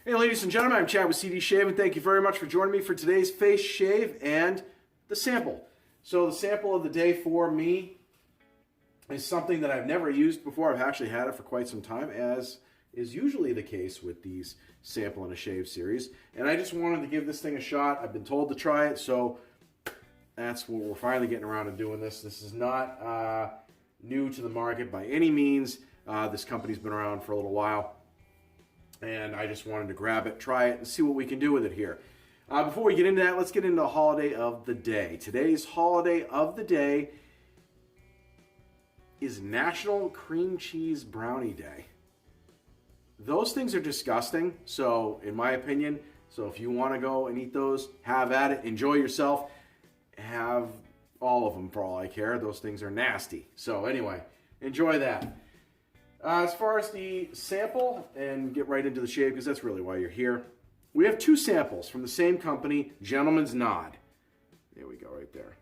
Hey ladies and gentlemen, I'm Chad with CD Shave, and thank you very much for joining me for today's face shave and the sample. So the sample of the day for me is something that I've never used before. I've actually had it for quite some time, as is usually the case with these sample and a shave series. And I just wanted to give this thing a shot. I've been told to try it, so that's what we're finally getting around to doing this. This is not new to the market by any means. This company's been around for a little while. And I just wanted to grab it, try it, and see what we can do with it here. Before we get into that, let's get into the holiday of the day. Today's holiday of the day is National Cream Cheese Brownie Day. Those things are disgusting, so in my opinion, so if you want to go and eat those, have at it, enjoy yourself, have all of them for all I care. Those things are nasty. So anyway, enjoy that. As far as the sample, and get right into the shave because that's really why you're here, we have two samples from the same company, Gentleman's Nod. There we go, right there.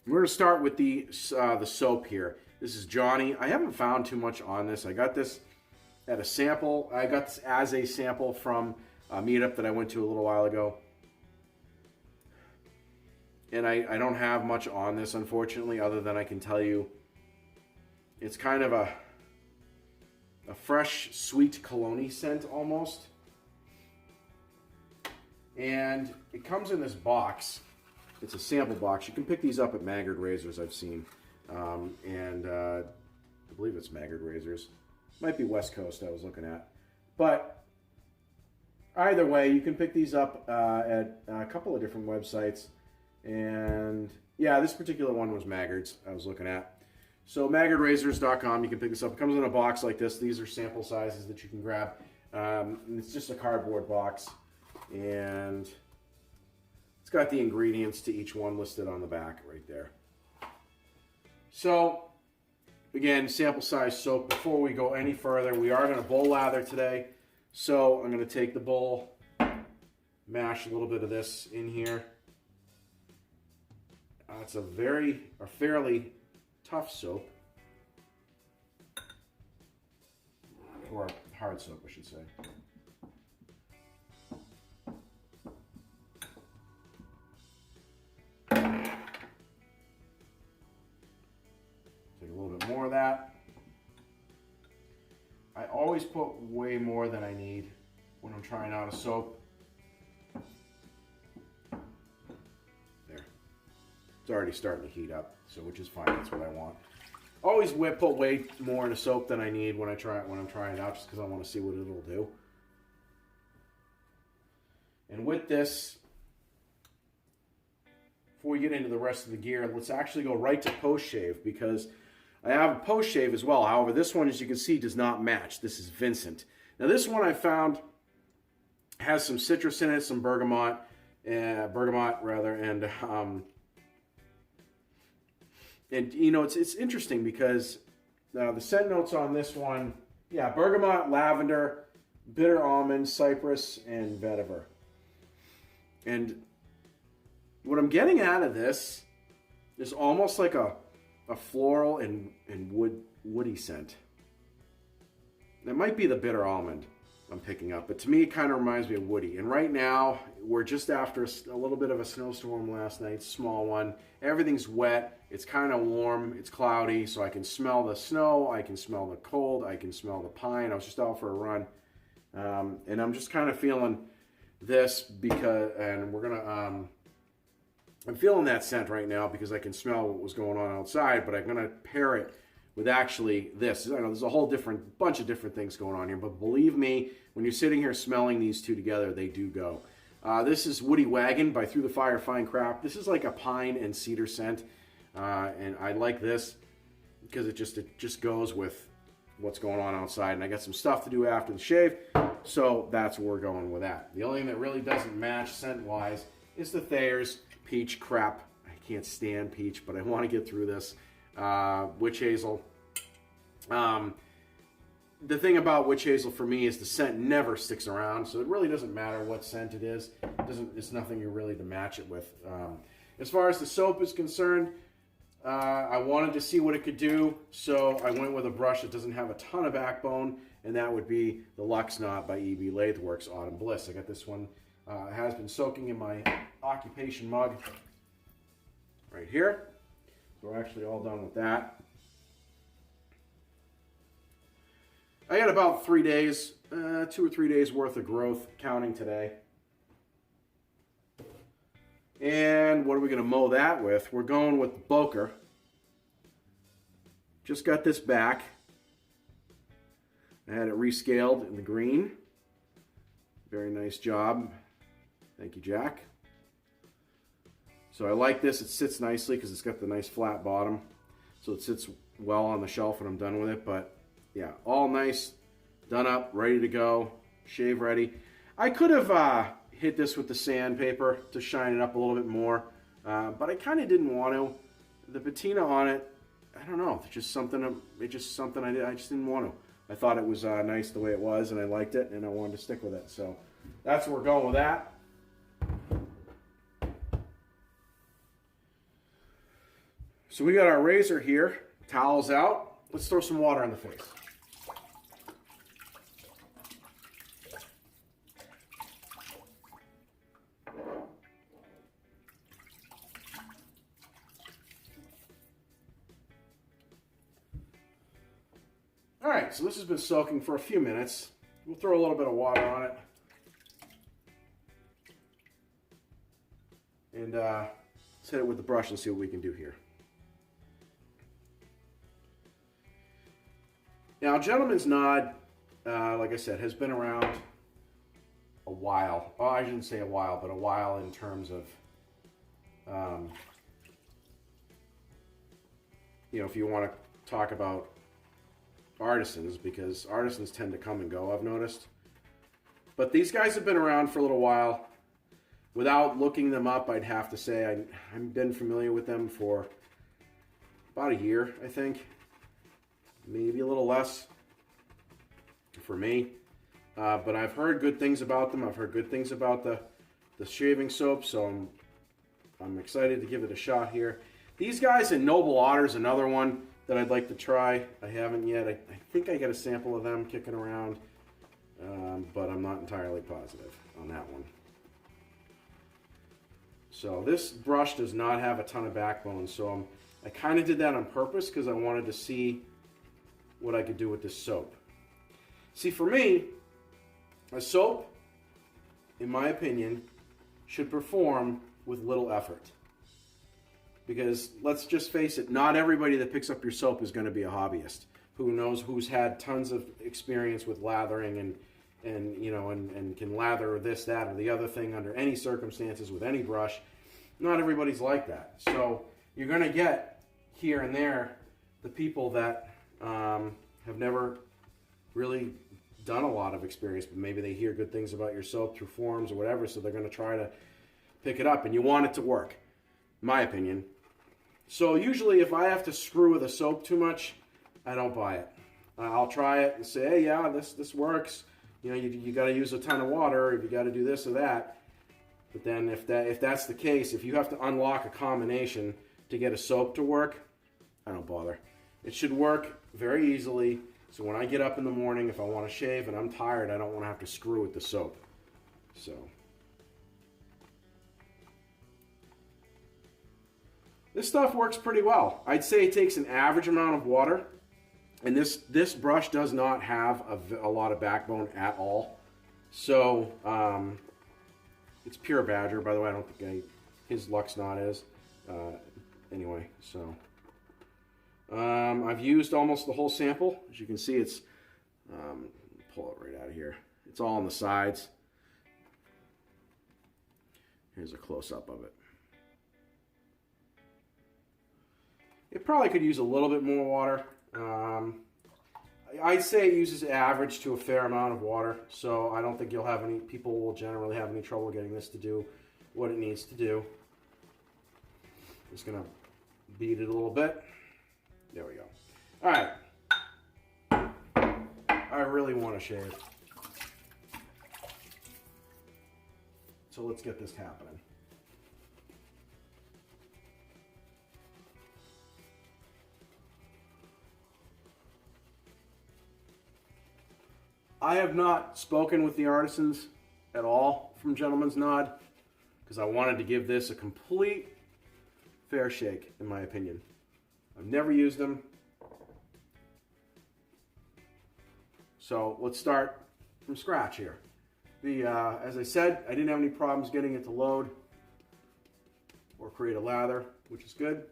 We're going to start with the soap here. This is Johnny. I haven't found too much on this. I got this at a sample. I got this as a sample from a meetup that I went to a little while ago. And I don't have much on this, unfortunately, other than I can tell you it's kind of a fresh, sweet cologne scent almost. And it comes in this box. It's a sample box. You can pick these up at Maggard Razors, I've seen. I believe it's Maggard Razors. Might be West Coast I was looking at. But either way, you can pick these up at a couple of different websites. And yeah, this particular one was Maggard's I was looking at. So maggardrazors.com, you can pick this up. It comes in a box like this. These are sample sizes that you can grab. It's just a cardboard box. And it's got the ingredients to each one listed on the back right there. So, again, sample size soap. Before we go any further, we are going to bowl lather today. So I'm going to take the bowl, mash a little bit of this in here. It's a fairly tough soap, or hard soap, I should say. Take a little bit more of that. I always put way more than I need when I'm trying out a soap. It's already starting to heat up, so which is fine. That's what I want. Always put way more in a soap than I need when I'm trying it out, just because I want to see what it'll do. And with this, before we get into the rest of the gear, let's actually go right to post shave, because I have a post shave as well. However, this one, as you can see, does not match. This is Vincent. Now, this one I found has some citrus in it, some bergamot, and you know, it's interesting because the scent notes on this one, yeah, bergamot, lavender, bitter almond, cypress, and vetiver. And what I'm getting out of this is almost like a floral and woody scent. That might be the bitter almond I'm picking up, but to me it kind of reminds me of woody. And right now we're just after a little bit of a snowstorm last night, small one. Everything's wet, it's kind of warm, it's cloudy, so I can smell the snow, I can smell the cold, I can smell the pine. I was just out for a run, and I'm just kind of feeling this because, and we're gonna, I'm feeling that scent right now because I can smell what was going on outside, but I'm gonna pair it with actually this. I know there's a whole bunch of different things going on here, but believe me, when you're sitting here smelling these two together, they do go. This is Woody Wagon by Through the Fire Fine Craft. This is like a pine and cedar scent, and I like this because it just goes with what's going on outside. And I got some stuff to do after the shave, so that's where we're going with that. The only thing that really doesn't match scent-wise is the Thayer's Peach Crap. I can't stand peach, but I want to get through this. Witch Hazel. The thing about Witch Hazel for me is the scent never sticks around, so it really doesn't matter what scent it is. It's nothing you really to match it with. As far as the soap is concerned, I wanted to see what it could do, so I went with a brush that doesn't have a ton of backbone, and that would be the Lux Knot by EB Latheworks Autumn Bliss. I got this one. It has been soaking in my occupation mug right here. So we're actually all done with that. I got about 3 days, 2 or 3 days worth of growth, counting today. And what are we going to mow that with? We're going with the Boker. Just got this back. I had it rescaled in the green. Very nice job. Thank you, Jack. So I like this. It sits nicely because it's got the nice flat bottom. So it sits well on the shelf when I'm done with it. But yeah, all nice, done up, ready to go, shave ready. I could have hit this with the sandpaper to shine it up a little bit more, but I kind of didn't want to. The patina on it, I don't know, it's just something I just didn't want to. I thought it was nice the way it was, and I liked it, and I wanted to stick with it. So that's where we're going with that. So we got our razor here, towels out. Let's throw some water on the face. All right, so this has been soaking for a few minutes. We'll throw a little bit of water on it. And let's hit it with the brush and see what we can do here. Now, Gentleman's Knot, like I said, has been around a while. Oh, I shouldn't say a while, but a while in terms of, if you want to talk about artisans, because artisans tend to come and go, I've noticed. But these guys have been around for a little while. Without looking them up, I'd have to say I've been familiar with them for about a year, I think. Maybe a little less for me. But I've heard good things about them. I've heard good things about the shaving soap, so I'm excited to give it a shot here. These guys in Noble Otter's another one that I'd like to try. I haven't yet. I think I got a sample of them kicking around, but I'm not entirely positive on that one. So this brush does not have a ton of backbone, so I kind of did that on purpose because I wanted to see what I could do with this soap. See, for me, a soap, in my opinion, should perform with little effort. Because let's just face it, not everybody that picks up your soap is going to be a hobbyist. Who's had tons of experience with lathering and can lather this, that, or the other thing under any circumstances with any brush. Not everybody's like that. So you're going to get here and there the people that have never really done a lot of experience, but maybe they hear good things about your soap through forums or whatever, so they're going to try to pick it up, and you want it to work, in my opinion. So usually if I have to screw with a soap too much, I don't buy it. I'll try it and say, hey, yeah, this works. You got to use a ton of water, if you got to do this or that. But then if that's the case, if you have to unlock a combination to get a soap to work, I don't bother. It should work very easily, so when I get up in the morning, if I want to shave and I'm tired, I don't want to have to screw with the soap. So this stuff works pretty well. I'd say it takes an average amount of water, and this brush does not have a lot of backbone at all. So it's pure Badger, by the way. I don't think his Lux Knot is. Anyway, so I've used almost the whole sample. As you can see, it's pull it right out of here. It's all on the sides. Here's a close-up of it. It probably could use a little bit more water. I'd say it uses average to a fair amount of water, so I don't think people will generally have any trouble getting this to do what it needs to do. Just gonna beat it a little bit. There we go. All right. I really want to shave. So let's get this happening. I have not spoken with the artisans at all from Gentleman's Nod because I wanted to give this a complete fair shake, in my opinion. I've never used them. So let's start from scratch here. As I said, I didn't have any problems getting it to load or create a lather, which is good.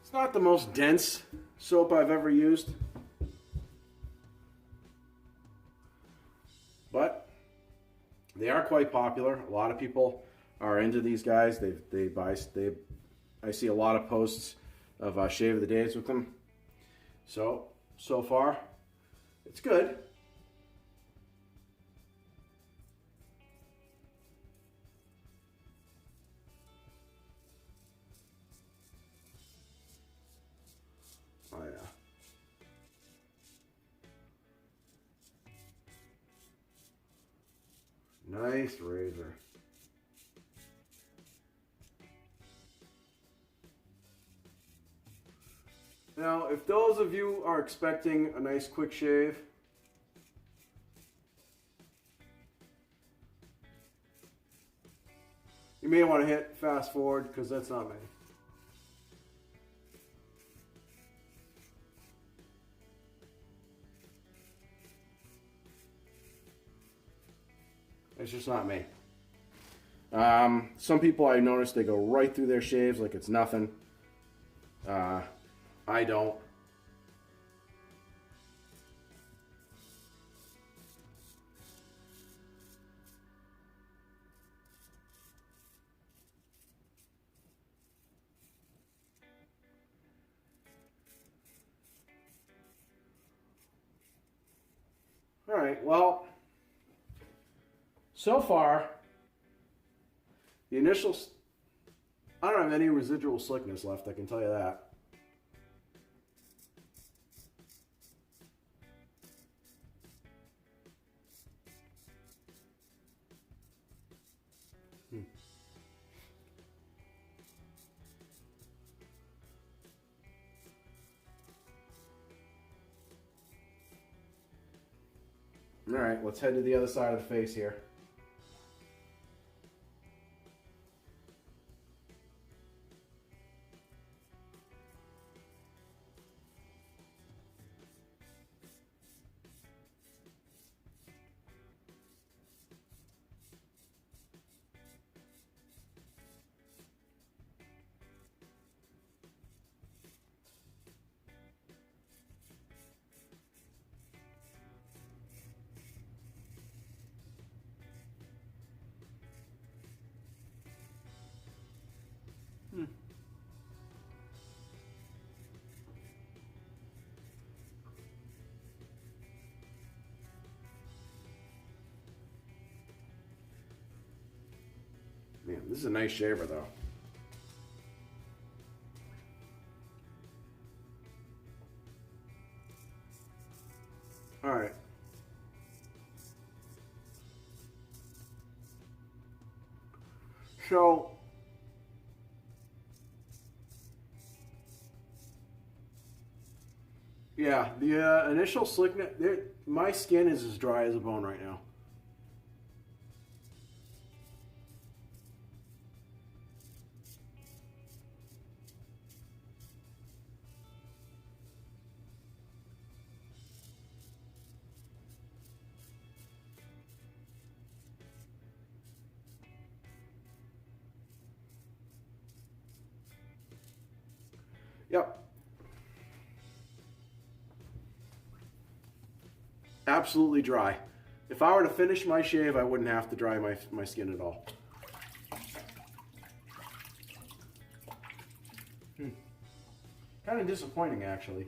It's not the most dense soap I've ever used, but they are quite popular. A lot of people are into these guys. I see a lot of posts of shave of the days with them. So far, it's good. Oh yeah. Nice razor. Now, if those of you are expecting a nice quick shave, you may want to hit fast forward because that's not me. It's just not me. Some people I noticed they go right through their shaves like it's nothing. I don't. All right, well, so far, the initial, I don't have any residual slickness left, I can tell you that. All right, let's head to the other side of the face here. Man, this is a nice shaver though. All right. So, yeah, the initial slickness, my skin is as dry as a bone right now. Yep. Absolutely dry. If I were to finish my shave, I wouldn't have to dry my skin at all. Kind of disappointing, actually.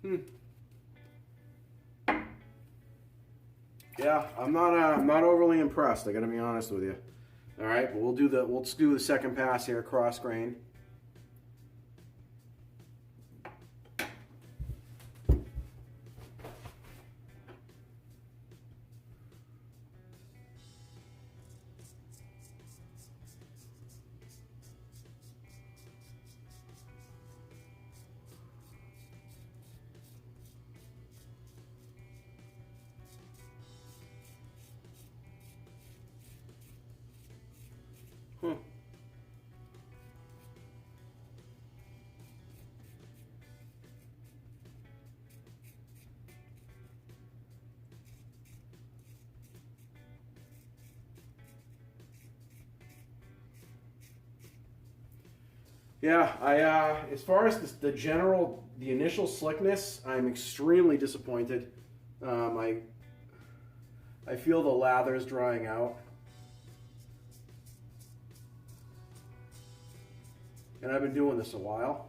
Hmm. Yeah, I'm not overly impressed. I got to be honest with you. All right, but we'll do the second pass here, cross grain. Hmm. Yeah, as far as the initial slickness, I'm extremely disappointed. I feel the lather is drying out, and I've been doing this a while,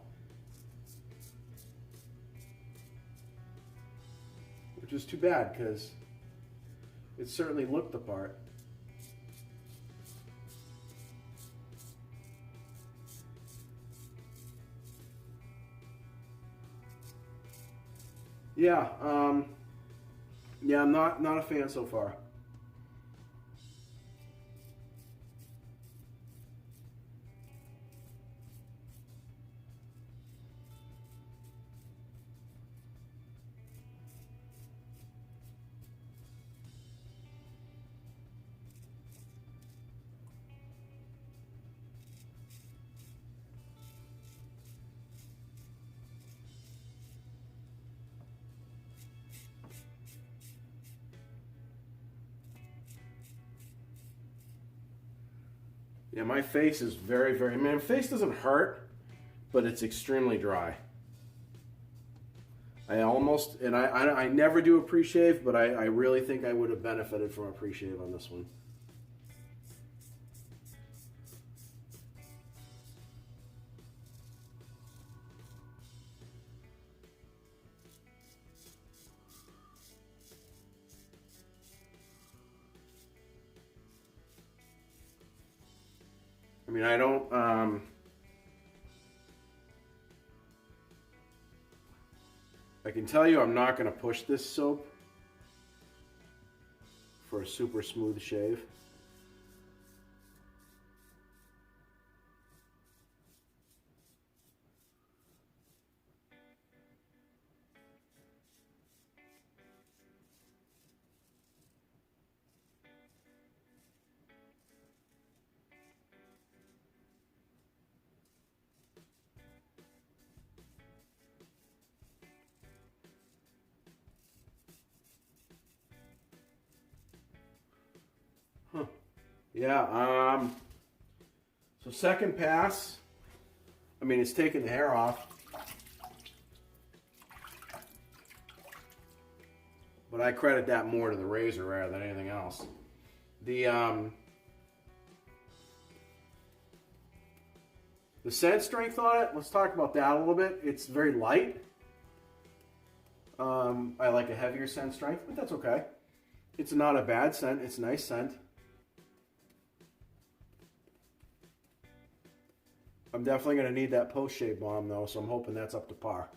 which is too bad because it certainly looked the part. Yeah, yeah, I'm not a fan so far. Yeah, my face is very. My face doesn't hurt, but it's extremely dry. I never do a pre-shave, but I really think I would have benefited from a pre-shave on this one. I mean, I don't. I can tell you, I'm not going to push this soap for a super smooth shave. Huh. Yeah. So second pass. I mean, it's taking the hair off, but I credit that more to the razor rather than anything else. The scent strength on it, let's talk about that a little bit. It's very light. I like a heavier scent strength, but that's okay. It's not a bad scent. It's a nice scent. I'm definitely going to need that post-shave balm, though, so I'm hoping that's up to par.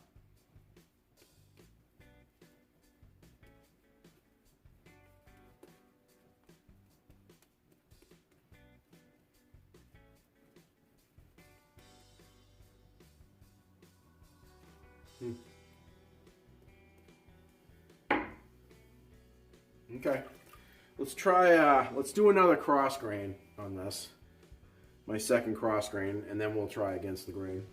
Okay. Let's do another cross grain on this. My second cross grain, and then we'll try against the grain.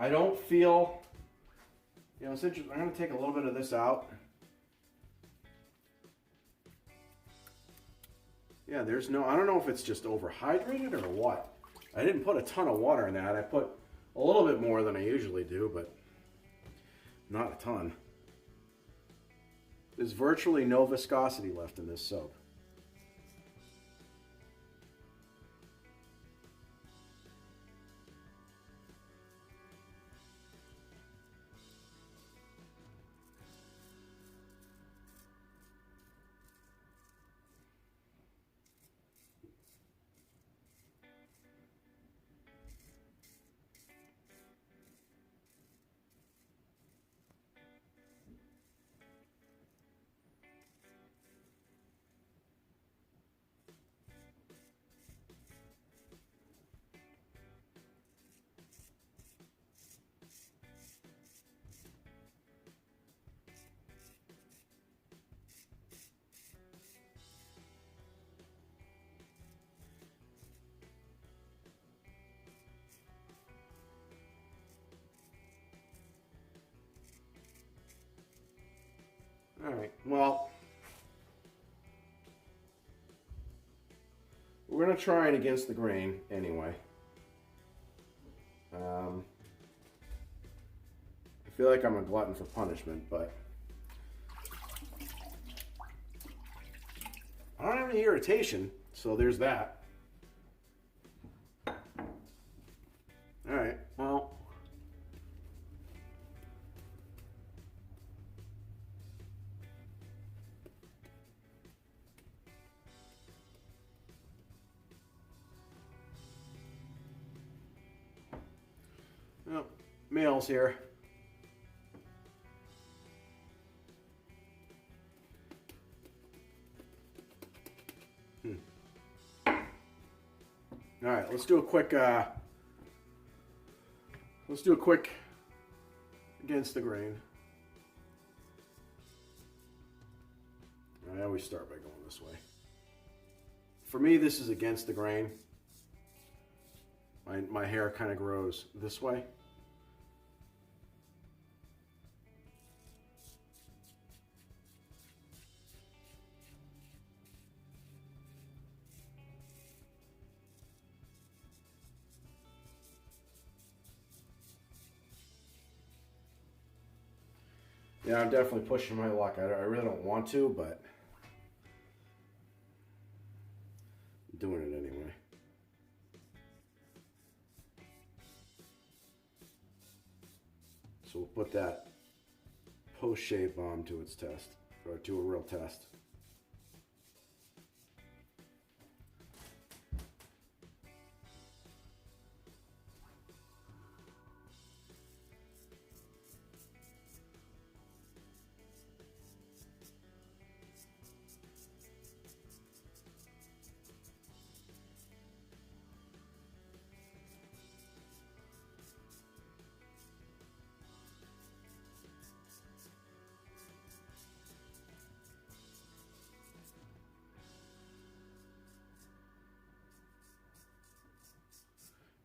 I don't feel, you know, it's interesting. I'm going to take a little bit of this out. Yeah, there's no, I don't know if it's just overhydrated or what. I didn't put a ton of water in that. I put a little bit more than I usually do, but not a ton. There's virtually no viscosity left in this soap. All right, well, we're going to try it against the grain anyway. I feel like I'm a glutton for punishment, but I don't have any irritation, so there's that. All right, well. Well, males here. All right, let's do a quick against the grain. I always start by going this way. For me, this is against the grain. My hair kind of grows this way. Yeah, I'm definitely pushing my luck. I really don't want to, but I'm doing it anyway. So we'll put that post-shave balm to its test, or to a real test.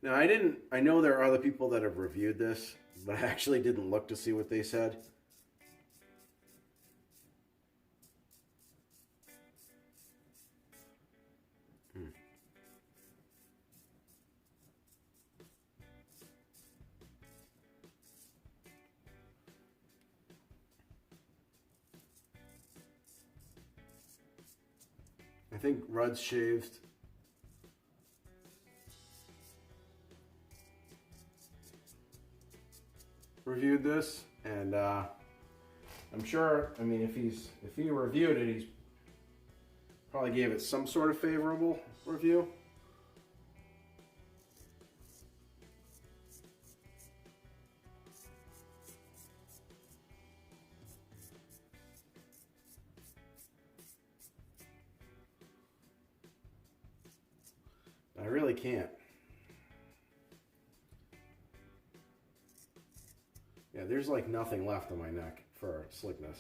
Now, I know there are other people that have reviewed this, but I actually didn't look to see what they said. I think Rudd's Shaved reviewed this, and I'm sure, I mean, if he reviewed it, he's probably gave it some sort of favorable review. I really can't. Yeah, there's like nothing left on my neck for slickness.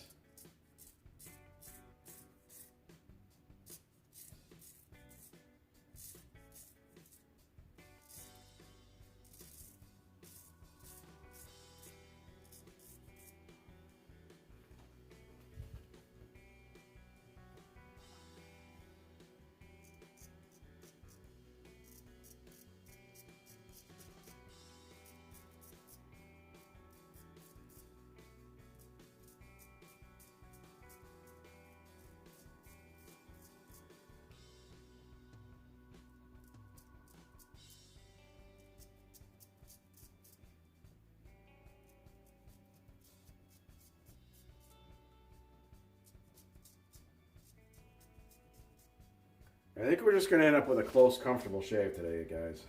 I think we're just going to end up with a close, comfortable shave today, guys.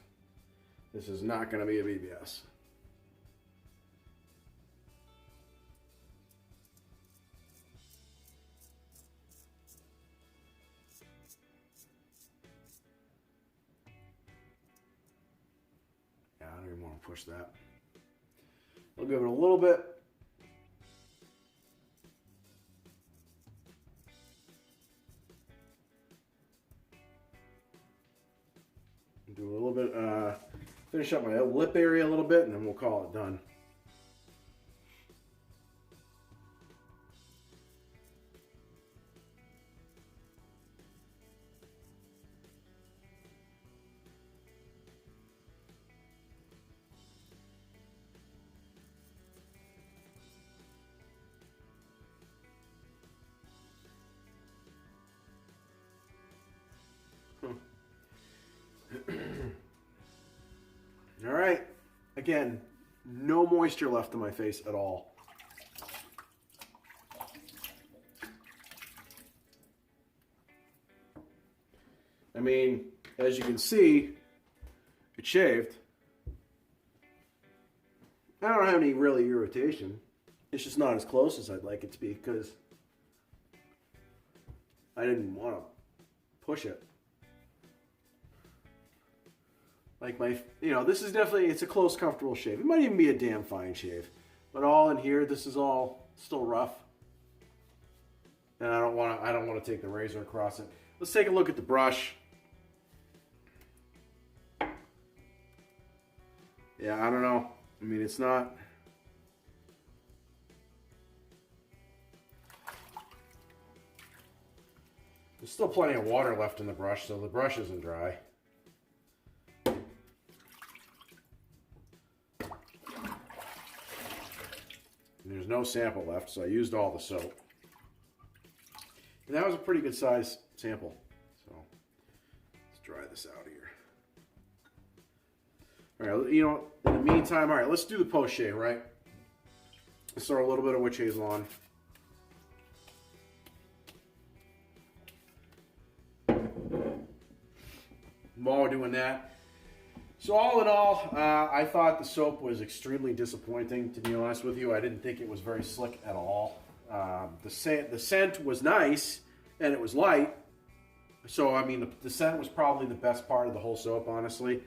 This is not going to be a BBS. Yeah, I don't even want to push that. We'll give it a little bit. Do a little bit, finish up my lip area a little bit, and then we'll call it done. All right, again, no moisture left on my face at all. I mean, as you can see, it's shaved. I don't have any really irritation. It's just not as close as I'd like it to be because I didn't want to push it. Like this is definitely, it's a close, comfortable shave. It might even be a damn fine shave. But all in here, this is all still rough. And I don't want to take the razor across it. Let's take a look at the brush. Yeah, I don't know. I mean, it's not... There's still plenty of water left in the brush, so the brush isn't dry. There's no sample left, so I used all the soap. And that was a pretty good size sample. So let's dry this out here. All right, in the meantime, all right, let's do the post shave, right? Let's throw a little bit of witch hazel on. While we're doing that, so all in all, I thought the soap was extremely disappointing, to be honest with you. I didn't think it was very slick at all. The scent was nice, and it was light. So, I mean, the scent was probably the best part of the whole soap, honestly.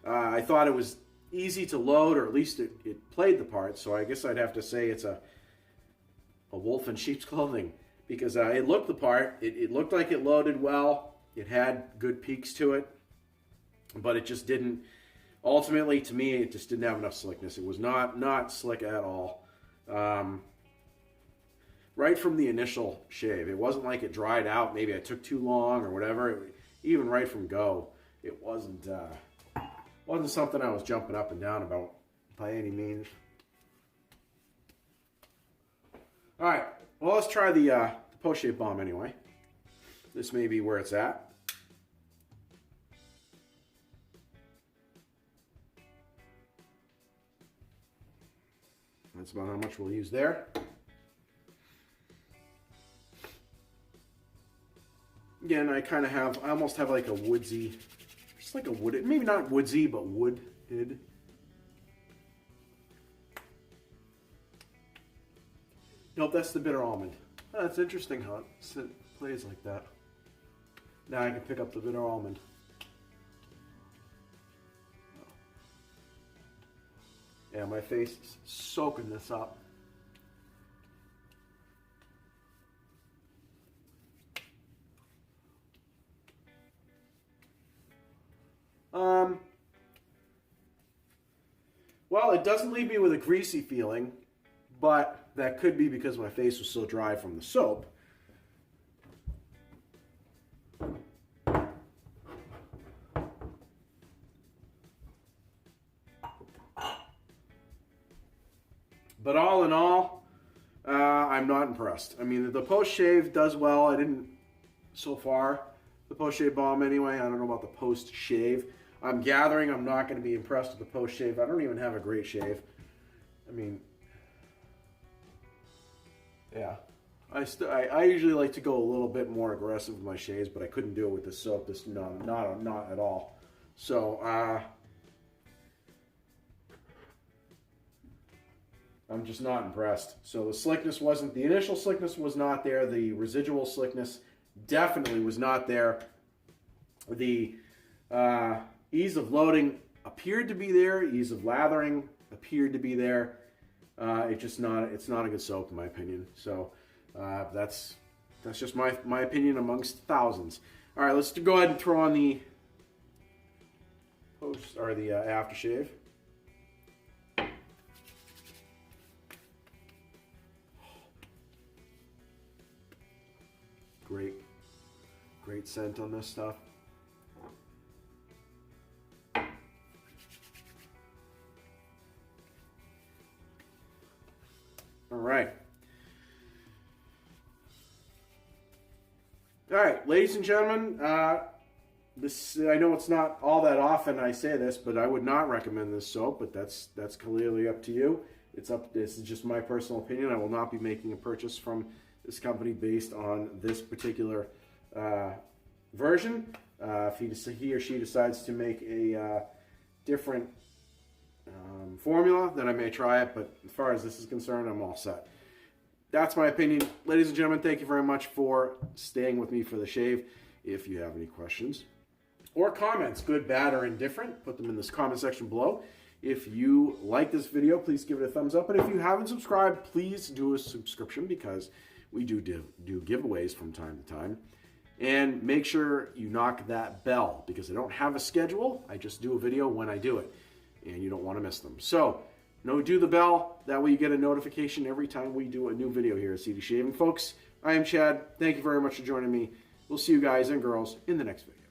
I thought it was easy to load, or at least it played the part. So I guess I'd have to say it's a wolf in sheep's clothing. Because it looked the part. It looked like it loaded well. It had good peaks to it. But it just didn't... Ultimately, to me, it just didn't have enough slickness. It was not slick at all. Right from the initial shave. It wasn't like it dried out. Maybe I took too long or whatever. Even right from go, it wasn't something I was jumping up and down about by any means. All right. Well, let's try the post-shave balm anyway. This may be where it's at. That's about how much we'll use there. Again, I almost have like a woodsy, just like a wooded, maybe not woodsy, but wooded. Nope, that's the bitter almond. Oh, that's interesting how it plays like that. Now I can pick up the bitter almond. Yeah, my face is soaking this up. Well, it doesn't leave me with a greasy feeling, but that could be because my face was so dry from the soap. But all in all, I'm not impressed. I mean, the post-shave does well. I didn't, so far, the post-shave balm anyway. I don't know about the post-shave. I'm gathering I'm not going to be impressed with the post-shave. I don't even have a great shave. I mean, yeah. I usually like to go a little bit more aggressive with my shaves, but I couldn't do it with this soap. This not at all. So I'm just not impressed. So the initial slickness was not there. The residual slickness definitely was not there. The ease of loading appeared to be there. Ease of lathering appeared to be there. It's not a good soap in my opinion. So that's just my opinion amongst thousands. All right, let's go ahead and throw on the aftershave. Great scent on this stuff. All right. All right, ladies and gentlemen, this I know it's not all that often I say this, but I would not recommend this soap, but that's clearly up to you. This is just my personal opinion. I will not be making a purchase from this company based on this particular version. If he or she decides to make a different formula, then I may try it, but as far as this is concerned, I'm all set. That's my opinion. Ladies and gentlemen, thank you very much for staying with me for the shave. If you have any questions or comments, good, bad, or indifferent, put them in this comment section below. If you like this video, please give it a thumbs up. And if you haven't subscribed, please do a subscription, because we do giveaways from time to time. And make sure you knock that bell, because I don't have a schedule. I just do a video when I do it, and you don't want to miss them. So, do the bell. That way you get a notification every time we do a new video here at CD Shaving. Folks, I am Chad. Thank you very much for joining me. We'll see you guys and girls in the next video.